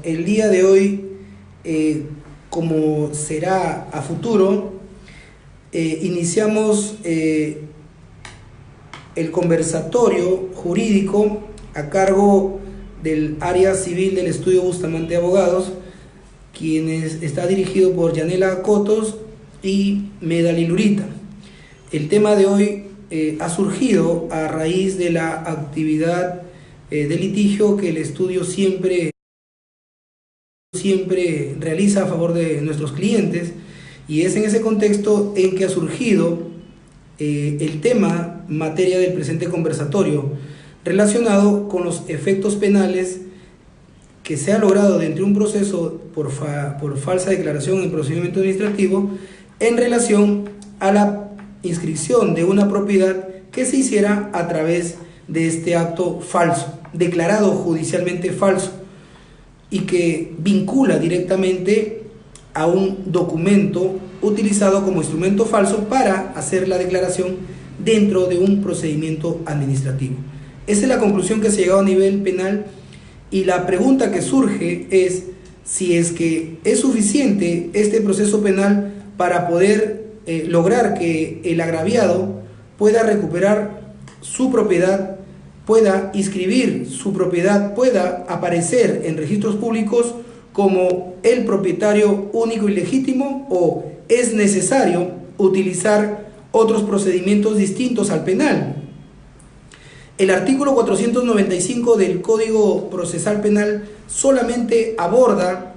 el día de hoy, como será a futuro, iniciamos el conversatorio jurídico a cargo del área civil del Estudio Bustamante Abogados, quien está dirigido por Yanela Cotos y Medali Lurita. El tema de hoy ha surgido a raíz de la actividad de litigio que el estudio siempre realiza a favor de nuestros clientes, y es en ese contexto en que ha surgido el tema materia del presente conversatorio relacionado con los efectos penales que se ha logrado dentro de un proceso por falsa declaración en procedimiento administrativo en relación a la inscripción de una propiedad que se hiciera a través de este acto falso, declarado judicialmente falso, y que vincula directamente a un documento utilizado como instrumento falso para hacer la declaración dentro de un procedimiento administrativo. Esa es la conclusión que se ha llegado a nivel penal, y la pregunta que surge es si es que es suficiente este proceso penal para poder lograr que el agraviado pueda recuperar su propiedad, pueda inscribir su propiedad, pueda aparecer en registros públicos como el propietario único y legítimo, o es necesario utilizar otros procedimientos distintos al penal. El artículo 495 del Código Procesal Penal solamente aborda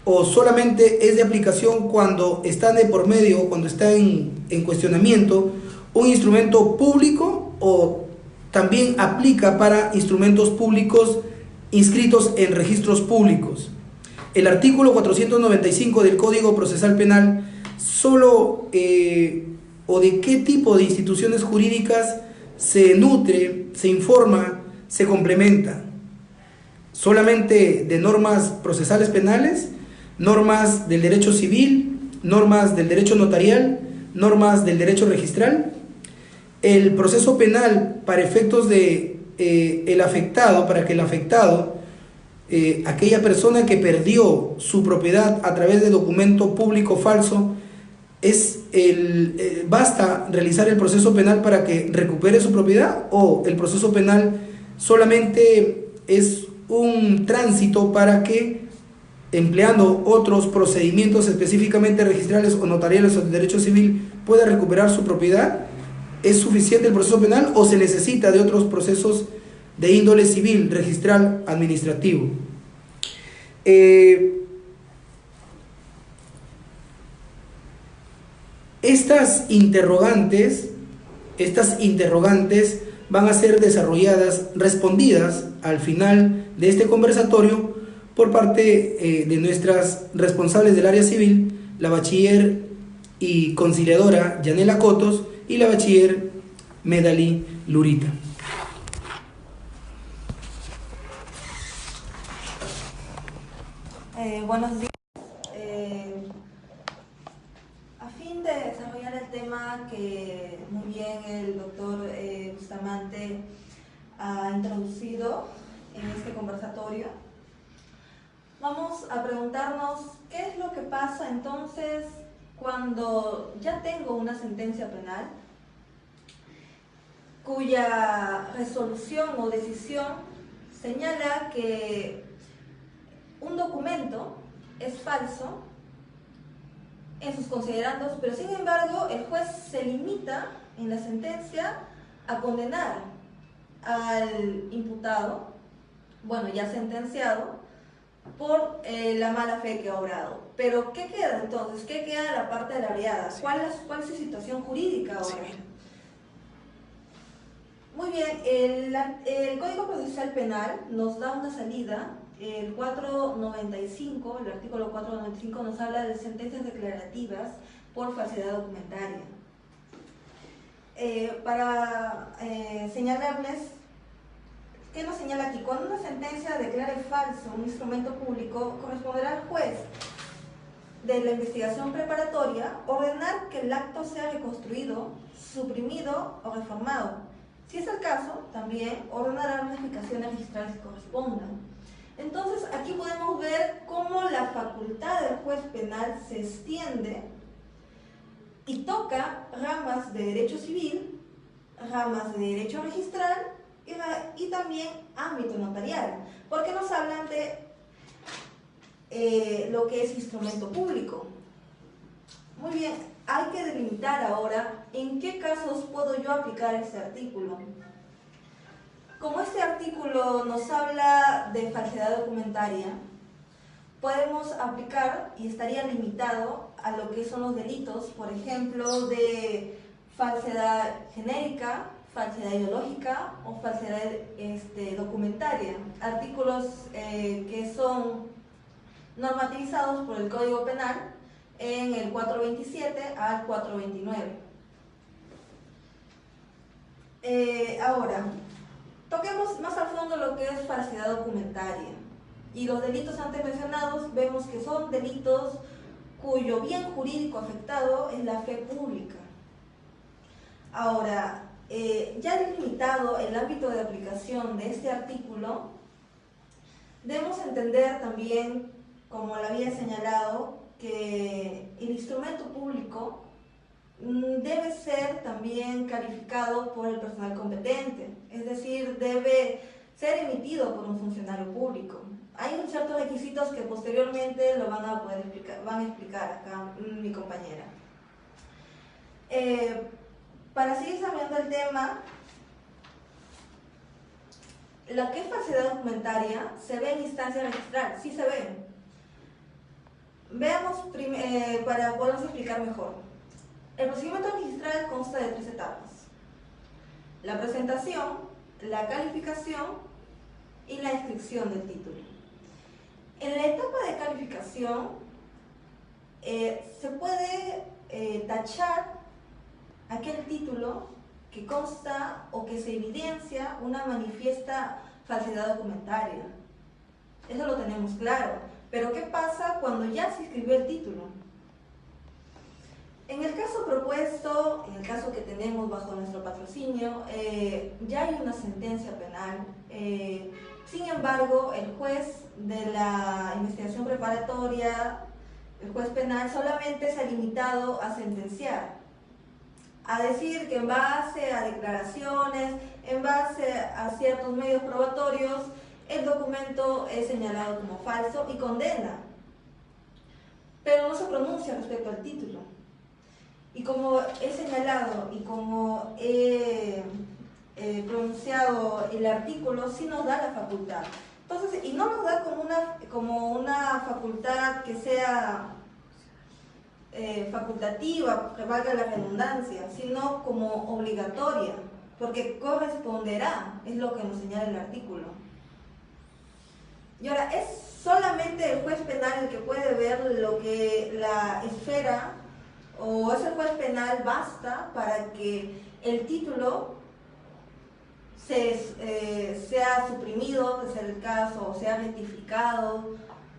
o solamente es de aplicación cuando está de por medio, cuando está en cuestionamiento un instrumento público, o también aplica para instrumentos públicos inscritos en registros públicos. El artículo 495 del Código Procesal Penal solo o de qué tipo de instituciones jurídicas se nutre, se informa, se complementa. Solamente de normas procesales penales, normas del derecho civil, normas del derecho notarial, normas del derecho registral. El proceso penal para efectos de el afectado, para que el afectado, aquella persona que perdió su propiedad a través de documento público falso, basta realizar el proceso penal para que recupere su propiedad, o el proceso penal solamente es un tránsito para que, empleando otros procedimientos específicamente registrales o notariales o de derecho civil, pueda recuperar su propiedad. ¿Es suficiente el proceso penal o se necesita de otros procesos de índole civil, registral, administrativo? Estas interrogantes van a ser desarrolladas, respondidas al final de este conversatorio por parte de nuestras responsables del área civil, la bachiller y conciliadora Yanela Cotos y la bachiller Medali Lurita. Buenos días. A fin de desarrollar el tema que muy bien el doctor Bustamante ha introducido en este conversatorio, vamos a preguntarnos qué es lo que pasa entonces cuando ya tengo una sentencia penal cuya resolución o decisión señala que un documento es falso en sus considerandos, pero sin embargo el juez se limita en la sentencia a condenar al imputado, bueno, ya sentenciado, por la mala fe que ha obrado. Pero ¿qué queda entonces? ¿Qué queda de la parte de la agraviada? ¿Cuál es su situación jurídica ahora? Muy bien, el Código Procesal Penal nos da una salida. El 495, el artículo 495 nos habla de sentencias declarativas por falsedad documentaria. Para señalarles, ¿qué nos señala aquí? Cuando una sentencia declare falso un instrumento público, corresponderá al juez de la investigación preparatoria ordenar que el acto sea reconstruido, suprimido o reformado. Si es el caso, también ordenará las modificaciones registrales que correspondan. Entonces, aquí podemos ver penal se extiende y toca ramas de derecho civil, ramas de derecho registral y también ámbito notarial, porque nos hablan de lo que es instrumento público. Muy bien, hay que delimitar ahora en qué casos puedo yo aplicar este artículo. Como este artículo nos habla de falsedad documentaria, podemos aplicar y estaría limitado a lo que son los delitos, por ejemplo, de falsedad genérica, falsedad ideológica o falsedad documentaria, artículos que son normativizados por el Código Penal en el 427 al 429. Ahora, toquemos más a fondo lo que es falsedad documentaria. Y los delitos antes mencionados vemos que son delitos cuyo bien jurídico afectado es la fe pública. Ahora, ya delimitado el ámbito de aplicación de este artículo, debemos entender también, como lo había señalado, que el instrumento público debe ser también calificado por el personal competente, es decir, debe ser emitido por un funcionario público. Hay ciertos requisitos que posteriormente lo van a poder explicar acá mi compañera. Para seguir desarrollando el tema, lo que es falsedad documentaria se ve en instancia registral, sí se ve. Veamos para podernos explicar mejor. El procedimiento registral consta de 3 etapas: la presentación, la calificación y la inscripción del título. En la etapa de calificación se puede tachar aquel título que consta o que se evidencia una manifiesta falsedad documentaria. Eso lo tenemos claro. Pero ¿qué pasa cuando ya se inscribió el título? En el caso propuesto, en el caso que tenemos bajo nuestro patrocinio, ya hay una sentencia penal. Sin embargo, el juez de la investigación preparatoria, el juez penal, solamente se ha limitado a sentenciar, a decir que en base a declaraciones, en base a ciertos medios probatorios, el documento es señalado como falso y condena, pero no se pronuncia respecto al título. Y como he señalado y como he pronunciado el artículo, sí nos da la facultad. Entonces, y no nos da como una facultad que sea facultativa, que valga la redundancia, sino como obligatoria, porque corresponderá, es lo que nos señala el artículo. Y ahora, es solamente el juez penal el que puede ver lo que la esfera, o es el juez penal basta para que el título sea suprimido, de ser el caso, o sea rectificado,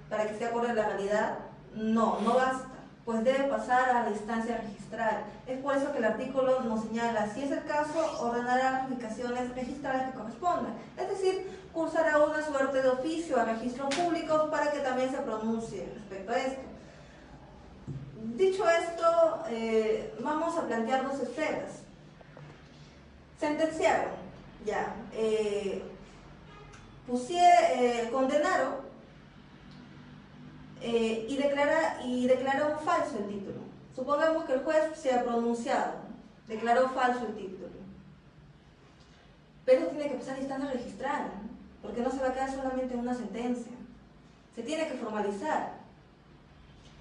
para que esté acorde a la realidad. No, no basta, pues debe pasar a la instancia registral. Es por eso que el artículo nos señala, si es el caso, ordenará las ramificaciones registrales que correspondan. Es decir, cursará una suerte de oficio a registros públicos para que también se pronuncie respecto a esto. Dicho esto, vamos a plantear 2 esferas. Sentenciaron, ya, condenaron y declaró falso el título. Supongamos que el juez se ha pronunciado, declaró falso el título, pero tiene que pasar a instancia registral, porque no se va a quedar solamente en una sentencia, se tiene que formalizar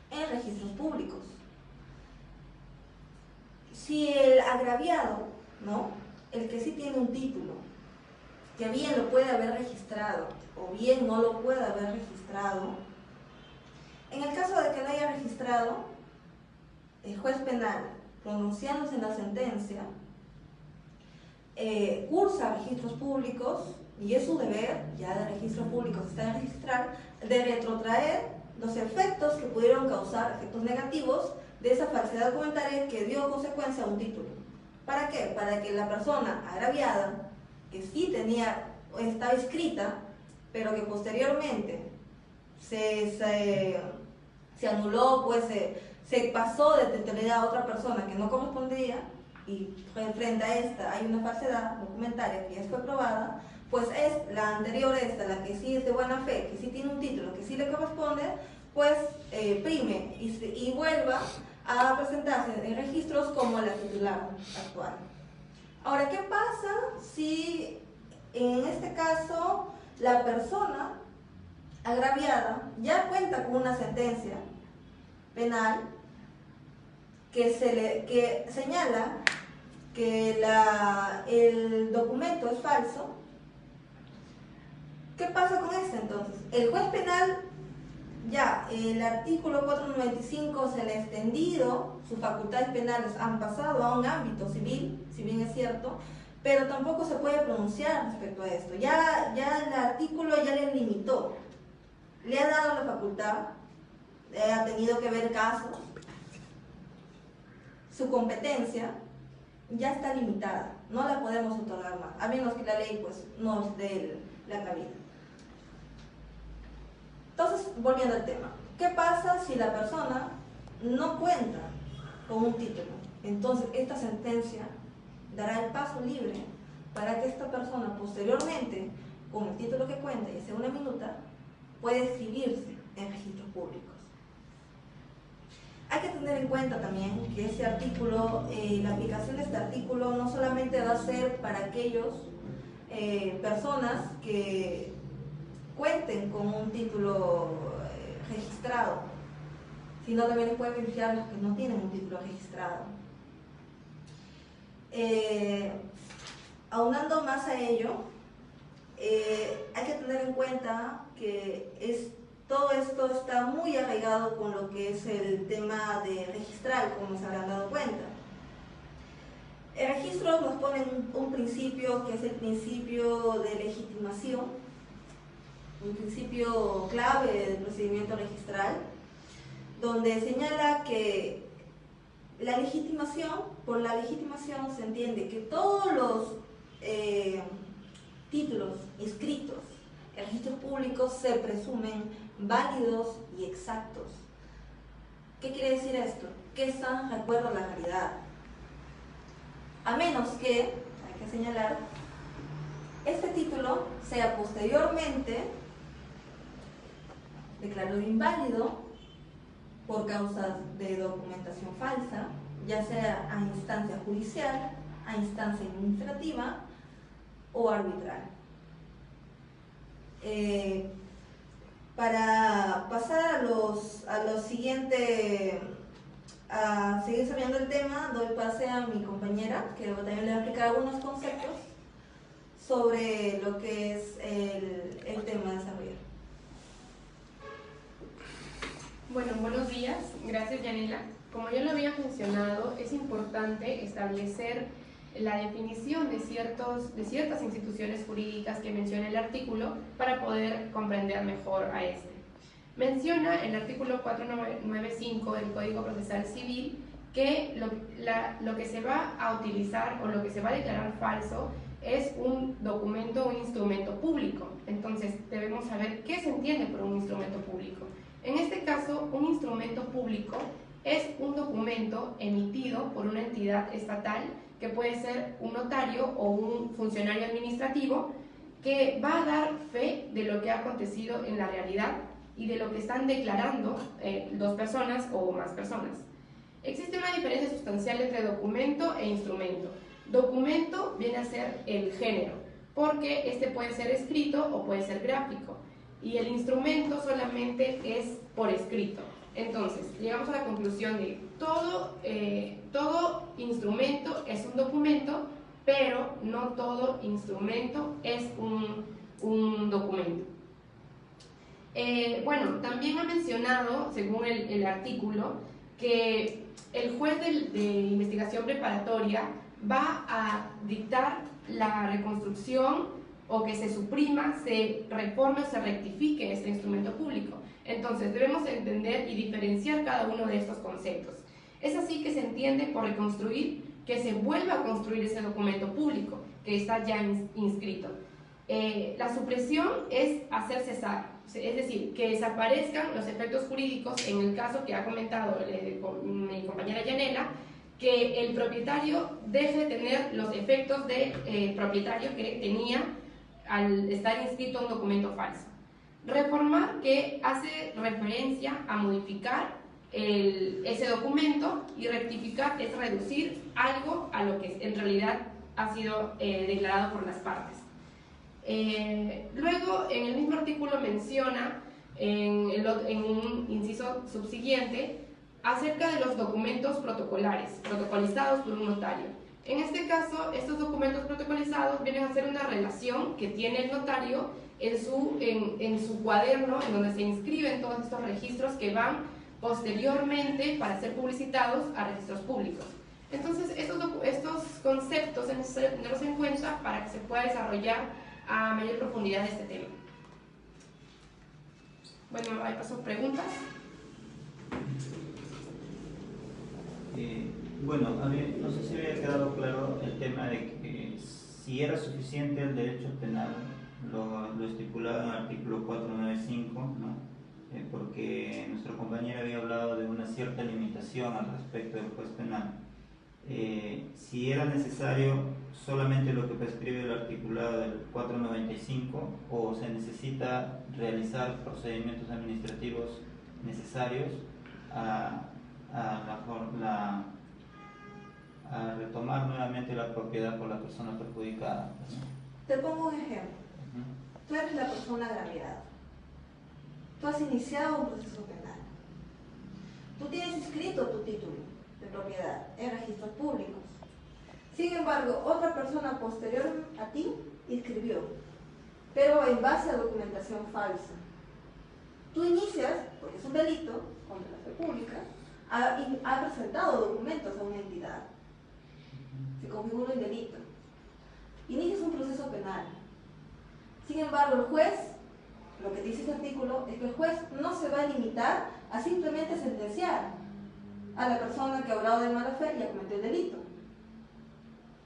en registros públicos. Si el agraviado, ¿no?, el que sí tiene un título, que bien lo puede haber registrado o bien no lo puede haber registrado, en el caso de que lo haya registrado, el juez penal, pronunciándose en la sentencia, cursa registros públicos, y es su deber, ya de registros públicos está en registrar, de retrotraer los efectos que pudieron causar, efectos negativos, de esa falsedad documentaria que dio consecuencia a un título. ¿Para qué? Para que la persona agraviada, que sí estaba inscrita, pero que posteriormente se se anuló, pues se pasó de titularidad a otra persona que no correspondía, y frente a esta hay una falsedad documentaria que ya fue probada, pues es la anterior, la que sí es de buena fe, que sí tiene un título, que sí le corresponde, pues prime y vuelva a presentarse en registros como la titular actual. Ahora, ¿qué pasa si en este caso la persona agraviada ya cuenta con una sentencia penal que señala que el documento es falso? ¿Qué pasa con esto entonces? El juez penal, ya el artículo 495 se le ha extendido, sus facultades penales han pasado a un ámbito civil, si bien es cierto, pero tampoco se puede pronunciar respecto a esto. Ya el artículo ya le limitó, le ha dado la facultad, ha tenido que ver casos, su competencia ya está limitada, no la podemos otorgar más, a menos que la ley pues nos dé la cabida. Entonces, volviendo al tema, ¿qué pasa si la persona no cuenta con un título? Entonces, esta sentencia dará el paso libre para que esta persona posteriormente, con el título que cuenta, y sea una minuta, pueda inscribirse en registros públicos. Hay que tener en cuenta también que este artículo, la aplicación de este artículo no solamente va a ser para aquellos personas que cuenten con un título registrado, sino también puede beneficiar a los que no tienen un título registrado. Aunando más a ello, hay que tener en cuenta que todo esto está muy arraigado con lo que es el tema de registral, como se habrán dado cuenta. El registro nos pone un principio que es el principio de legitimación, un principio clave del procedimiento registral, donde señala que por la legitimación se entiende que todos los títulos inscritos en registros públicos se presumen válidos y exactos. ¿Qué quiere decir esto? Que están de acuerdo a la realidad. A menos que, hay que señalar, este título sea posteriormente declarado inválido por causas de documentación falsa, ya sea a instancia judicial, a instancia administrativa o arbitral. Para pasar a lo siguiente, a seguir desarrollando el tema, doy pase a mi compañera, que también le va a explicar algunos conceptos sobre lo que es el tema a desarrollar. Bueno, buenos días. Gracias, Yanela. Como ya lo había mencionado, es importante establecer la definición de ciertas instituciones jurídicas que menciona el artículo para poder comprender mejor a este. Menciona el artículo 495 del Código Procesal Civil que lo que se va a utilizar o lo que se va a declarar falso es un documento o un instrumento público. Entonces, debemos saber qué se entiende por un instrumento público. En este caso, un instrumento público es un documento emitido por una entidad estatal, que puede ser un notario o un funcionario administrativo, que va a dar fe de lo que ha acontecido en la realidad y de lo que están declarando dos personas o más personas. Existe una diferencia sustancial entre documento e instrumento. Documento viene a ser el género, porque este puede ser escrito o puede ser gráfico, y el instrumento solamente es por escrito. Entonces, llegamos a la conclusión de todo instrumento es un documento, pero no todo instrumento es un documento. Bueno, también ha mencionado, según el artículo, que el juez de investigación preparatoria va a dictar la reconstrucción o que se suprima, se reforme o se rectifique este instrumento público. Entonces debemos entender y diferenciar cada uno de estos conceptos. Es así que se entiende por reconstruir que se vuelva a construir ese documento público que está ya inscrito. La supresión es hacer cesar, es decir, que desaparezcan los efectos jurídicos en el caso que ha comentado mi compañera Yanela, que el propietario deje de tener los efectos de propietario que tenía al estar inscrito a un documento falso. Reformar, que hace referencia a modificar ese documento, y rectificar es reducir algo a lo que en realidad ha sido declarado por las partes. Luego, en el mismo artículo menciona, en un inciso subsiguiente, acerca de los documentos protocolizados por un notario. En este caso, estos documentos protocolizados vienen a ser una relación que tiene el notario en su cuaderno, en donde se inscriben todos estos registros que van posteriormente para ser publicitados a registros públicos. Entonces, estos conceptos es necesario tenerlos en cuenta para que se pueda desarrollar a mayor profundidad este tema. Bueno, ahí paso preguntas. Bueno, a mí no sé si había quedado claro el tema de que si era suficiente el derecho penal, lo estipulado en el artículo 495, ¿no? Porque nuestro compañero había hablado de una cierta limitación al respecto del juez penal. Si era necesario solamente lo que prescribe el articulado del 495, o se necesita realizar procedimientos administrativos necesarios a retomar nuevamente la propiedad por la persona perjudicada, ¿no? Te pongo un ejemplo. Tú eres la persona agraviada. Tú has iniciado un proceso penal. Tú tienes inscrito tu título de propiedad en registros públicos. Sin embargo, otra persona posterior a ti inscribió, pero en base a documentación falsa. Tú inicias, porque es un delito contra la fe pública, ha presentado documentos a una entidad. Se configura un delito. Inicias un proceso penal. Sin embargo, el juez, lo que dice este artículo, es que el juez no se va a limitar a simplemente sentenciar a la persona que ha obrado de mala fe y ha cometido el delito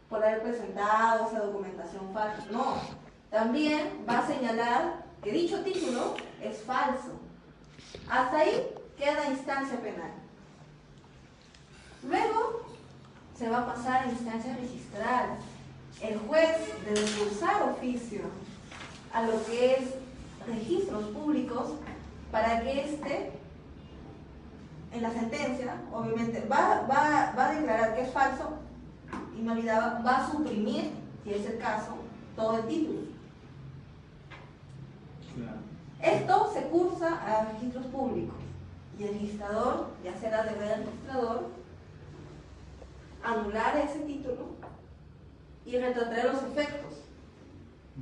por haber presentado esa documentación falsa. No, también va a señalar que dicho título es falso. Hasta ahí queda instancia penal. Luego se va a pasar a instancia registral. El juez debe impulsar oficio a lo que es registros públicos para que éste, en la sentencia, obviamente, va a declarar que es falso y me olvidaba, va a suprimir, si es el caso, todo el título. Claro. Esto se cursa a registros públicos y el registrador, ya será deber del registrador, anular ese título y retrotraer los efectos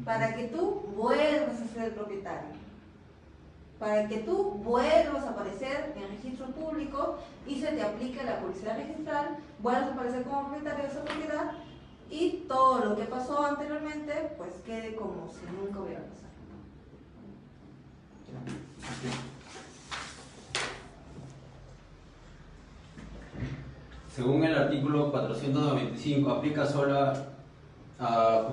para que tú vuelvas a ser el propietario, para que tú vuelvas a aparecer en el registro público y se te aplique la publicidad registral, vuelvas a aparecer como propietario de esa propiedad y todo lo que pasó anteriormente pues quede como si nunca hubiera pasado. Según el artículo 495, aplica solo a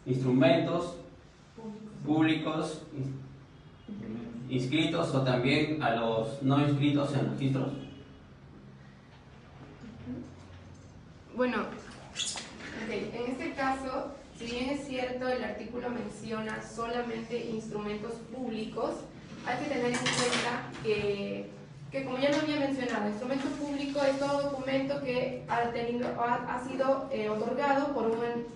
instrumentos públicos inscritos o también a los no inscritos en registros. Bueno, en este caso, si bien es cierto, el artículo menciona solamente instrumentos públicos, hay que tener en cuenta que como ya lo había mencionado, instrumento público es todo documento que ha sido otorgado por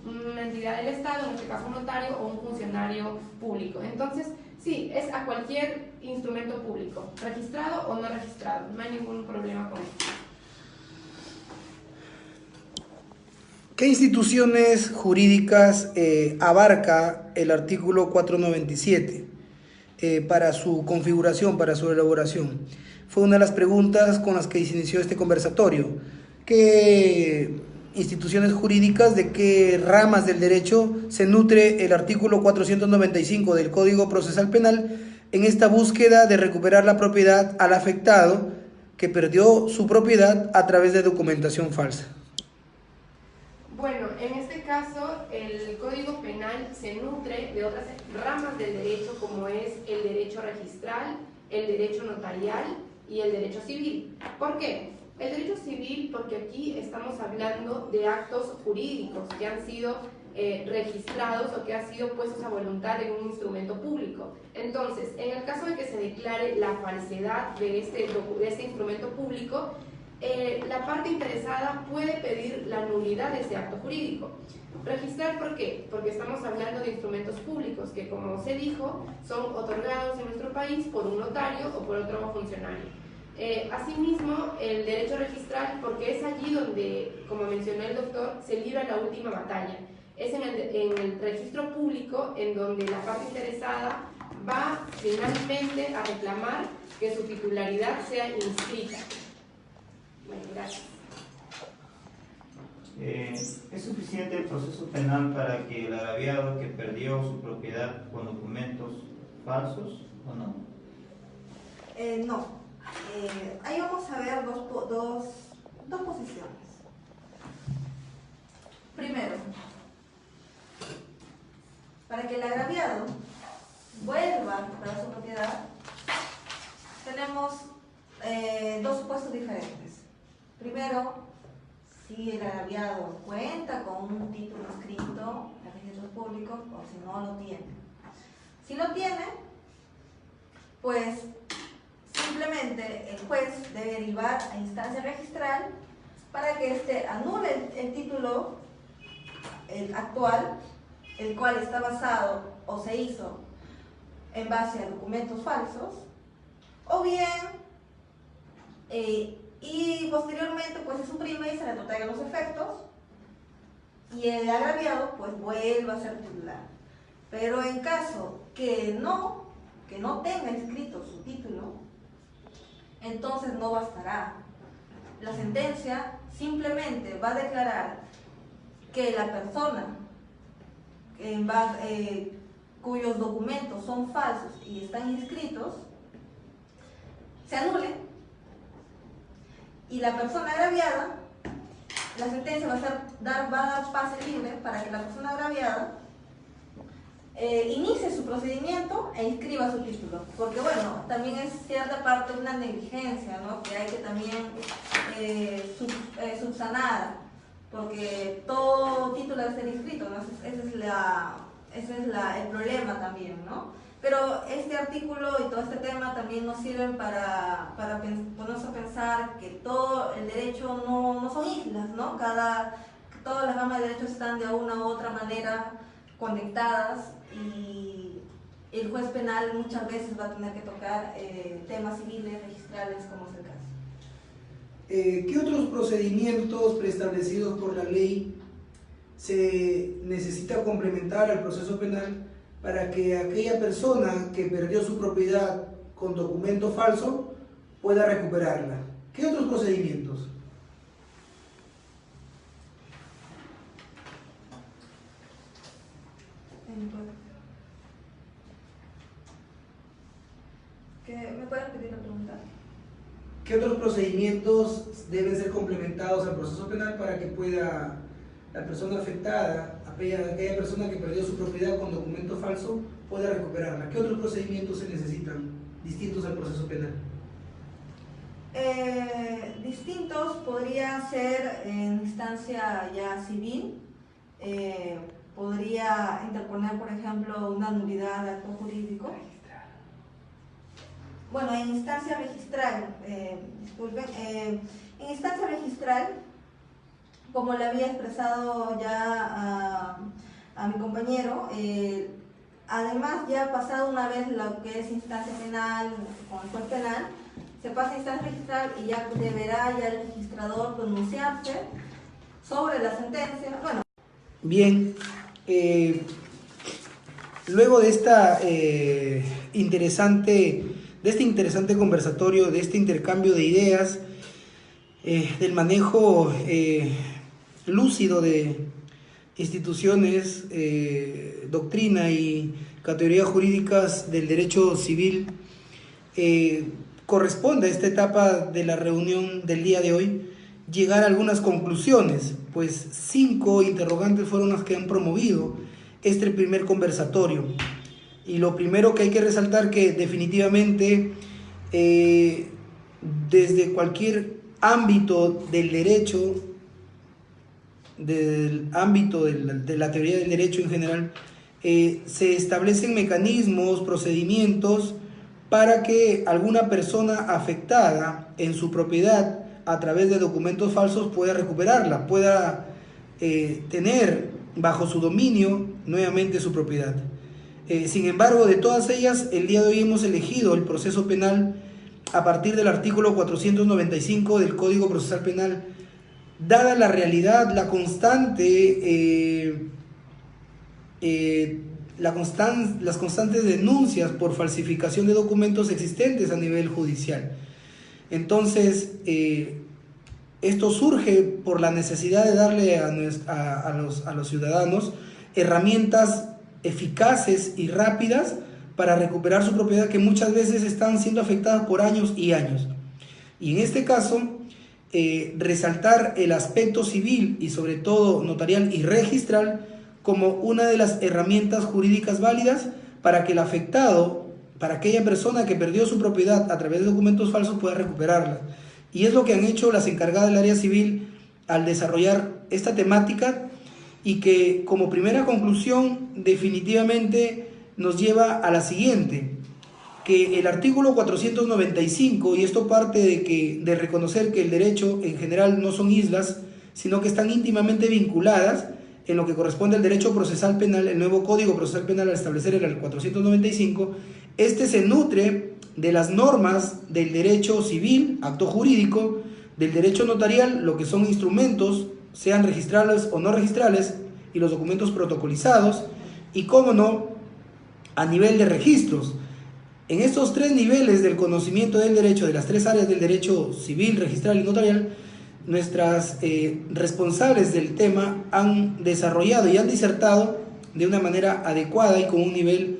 una entidad del Estado, en este caso un notario o un funcionario público. Entonces, sí, es a cualquier instrumento público, registrado o no registrado, no hay ningún problema con esto. ¿Qué instituciones jurídicas abarca el artículo 497 para su configuración, para su elaboración? Fue una de las preguntas con las que se inició este conversatorio. ¿Qué instituciones jurídicas, de qué ramas del derecho se nutre el artículo 495 del Código Procesal Penal en esta búsqueda de recuperar la propiedad al afectado que perdió su propiedad a través de documentación falsa? Bueno, en este caso el Código Penal se nutre de otras ramas del derecho, como es el derecho registral, el derecho notarial y el derecho civil. ¿Por qué? El derecho civil, porque aquí estamos hablando de actos jurídicos que han sido registrados o que han sido puestos a voluntad en un instrumento público. Entonces, en el caso de que se declare la falsedad de este instrumento público, la parte interesada puede pedir la nulidad de ese acto jurídico. Registrar, ¿por qué? Porque estamos hablando de instrumentos públicos que, como se dijo, son otorgados en nuestro país por un notario o por otro funcionario. Asimismo, el derecho registral, porque es allí donde, como mencionó el doctor, se libra la última batalla. Es en el registro público en donde la parte interesada va finalmente a reclamar que su titularidad sea inscrita. Bueno, gracias. ¿Es suficiente el proceso penal para que el agraviado que perdió su propiedad con documentos falsos o no? No. Ahí vamos a ver dos posiciones. Primero, para que el agraviado vuelva a recuperar su propiedad, tenemos dos supuestos diferentes. Primero, si el agraviado cuenta con un título inscrito en registros públicos o si no lo tiene. Si lo tiene, pues simplemente el juez debe derivar a instancia registral para que éste anule el título actual, el cual está basado o se hizo en base a documentos falsos, o bien y posteriormente pues se suprime y se le protegen los efectos y el agraviado pues vuelve a ser titular. Pero en caso que no tenga inscrito su título, entonces no bastará. La sentencia simplemente va a declarar que la persona cuyos documentos son falsos y están inscritos se anule, y la persona agraviada, la sentencia va a dar pase libre para que la persona agraviada inicie su procedimiento e inscriba su título, porque bueno, también es cierta parte una negligencia, ¿no?, que hay que también subsanar, porque todo título debe ser inscrito, ¿no? Ese es el problema también, ¿no? Pero este artículo y todo este tema también nos sirven para ponernos a pensar que todo el derecho no son islas, ¿no? Todas las ramas de derecho están de una u otra manera conectadas, y el juez penal muchas veces va a tener que tocar temas civiles, registrales, como es el caso. ¿Qué otros procedimientos preestablecidos por la ley se necesita complementar al proceso penal para que aquella persona que perdió su propiedad con documento falso pueda recuperarla? ¿Qué otros procedimientos? ¿Me pueden repetir la pregunta? ¿Qué otros procedimientos deben ser complementados al proceso penal para que pueda la persona afectada, aquella persona que perdió su propiedad con documento falso, pueda recuperarla? ¿Qué otros procedimientos se necesitan distintos al proceso penal? Distintos podría ser en instancia ya civil, podría interponer, por ejemplo, una nulidad de acto jurídico. Bueno, en instancia registral, en instancia registral, como le había expresado ya a mi compañero, además ya pasado una vez lo que es instancia penal con el juez penal, se pasa a instancia registral y ya deberá ya el registrador pronunciarse sobre la sentencia. Bueno. Bien, luego de este interesante conversatorio, de este intercambio de ideas, del manejo lúcido de instituciones, doctrina y categorías jurídicas del derecho civil, corresponde a esta etapa de la reunión del día de hoy llegar a algunas conclusiones, pues 5 interrogantes fueron las que han promovido este primer conversatorio. Y lo primero que hay que resaltar que definitivamente desde cualquier ámbito del derecho, del ámbito de la teoría del derecho en general, se establecen mecanismos, procedimientos para que alguna persona afectada en su propiedad a través de documentos falsos pueda recuperarla, pueda tener bajo su dominio nuevamente su propiedad. Sin embargo, de todas ellas, el día de hoy hemos elegido el proceso penal a partir del artículo 495 del Código Procesal Penal, dada la realidad, las constantes denuncias por falsificación de documentos existentes a nivel judicial. Entonces, esto surge por la necesidad de darle a los ciudadanos herramientas eficaces y rápidas para recuperar su propiedad, que muchas veces están siendo afectadas por años y años. Y en este caso, resaltar el aspecto civil y sobre todo notarial y registral como una de las herramientas jurídicas válidas para que el afectado, para aquella persona que perdió su propiedad a través de documentos falsos, pueda recuperarla. Y es lo que han hecho las encargadas del área civil al desarrollar esta temática, y que como primera conclusión definitivamente nos lleva a la siguiente, que el artículo 495, y esto parte de reconocer que el derecho en general no son islas, sino que están íntimamente vinculadas en lo que corresponde al derecho procesal penal. El nuevo Código Procesal Penal, al establecer el 495, este se nutre de las normas del derecho civil, acto jurídico, del derecho notarial, lo que son instrumentos, sean registrables o no registrables, y los documentos protocolizados, y cómo no, a nivel de registros. En estos 3 niveles del conocimiento del derecho, de las 3 áreas del derecho civil, registral y notarial, nuestras responsables del tema han desarrollado y han disertado de una manera adecuada y con un nivel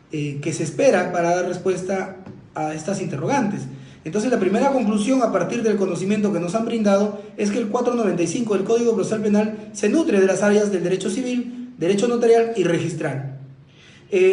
que se espera para dar respuesta a estas interrogantes. Entonces, la primera conclusión a partir del conocimiento que nos han brindado es que el 495 del Código Procesal Penal se nutre de las áreas del derecho civil, derecho notarial y registral.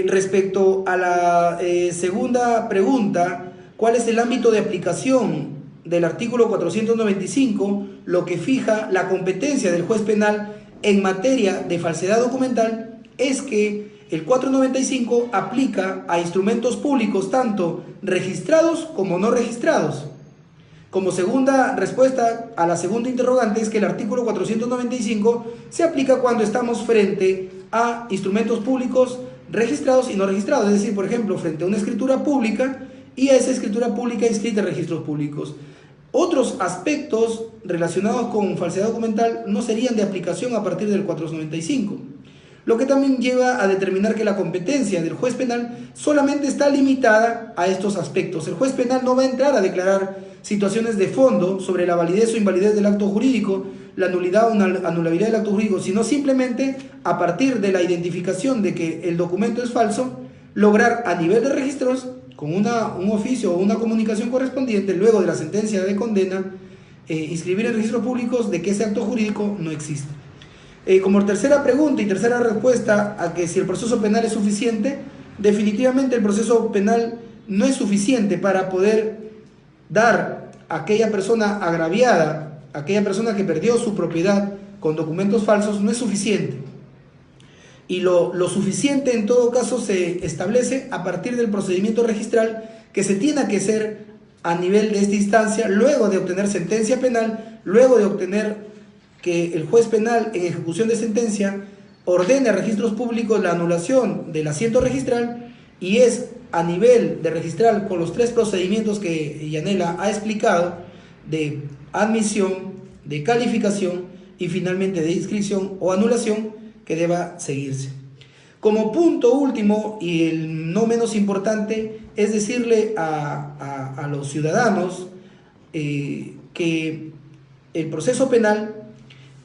Respecto a la segunda pregunta, ¿cuál es el ámbito de aplicación del artículo 495? Lo que fija la competencia del juez penal en materia de falsedad documental es que el 495 aplica a instrumentos públicos tanto registrados como no registrados. Como segunda respuesta a la segunda interrogante es que el artículo 495 se aplica cuando estamos frente a instrumentos públicos registrados y no registrados, es decir, por ejemplo, frente a una escritura pública y a esa escritura pública inscrita en registros públicos. Otros aspectos relacionados con falsedad documental no serían de aplicación a partir del 495. Lo que también lleva a determinar que la competencia del juez penal solamente está limitada a estos aspectos. El juez penal no va a entrar a declarar situaciones de fondo sobre la validez o invalidez del acto jurídico, la nulidad o anulabilidad del acto jurídico, sino simplemente a partir de la identificación de que el documento es falso, lograr a nivel de registros, con un oficio o una comunicación correspondiente, luego de la sentencia de condena, inscribir en registros públicos de que ese acto jurídico no existe. Como tercera pregunta y tercera respuesta a que si el proceso penal es suficiente, definitivamente el proceso penal no es suficiente para poder dar a aquella persona agraviada, a aquella persona que perdió su propiedad con documentos falsos, no es suficiente. Y lo suficiente en todo caso se establece a partir del procedimiento registral que se tiene que hacer a nivel de esta instancia, luego de obtener sentencia penal, luego de obtener que el juez penal en ejecución de sentencia ordene a registros públicos la anulación del asiento registral, y es a nivel de registral con los 3 procedimientos que Yanela ha explicado, de admisión, de calificación y finalmente de inscripción o anulación, que deba seguirse. Como punto último y el no menos importante, es decirle a los ciudadanos que el proceso penal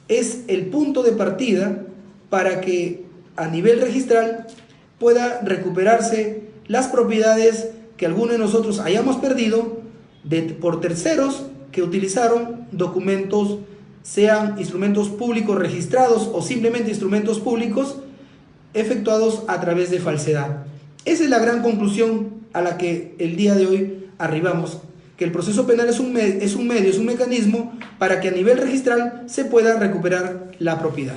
es el punto de partida para que a nivel registral pueda recuperarse las propiedades que alguno de nosotros hayamos perdido por terceros que utilizaron documentos, sean instrumentos públicos registrados o simplemente instrumentos públicos efectuados a través de falsedad. Esa es la gran conclusión a la que el día de hoy arribamos, que el proceso penal es un medio, es un mecanismo para que a nivel registral se pueda recuperar la propiedad.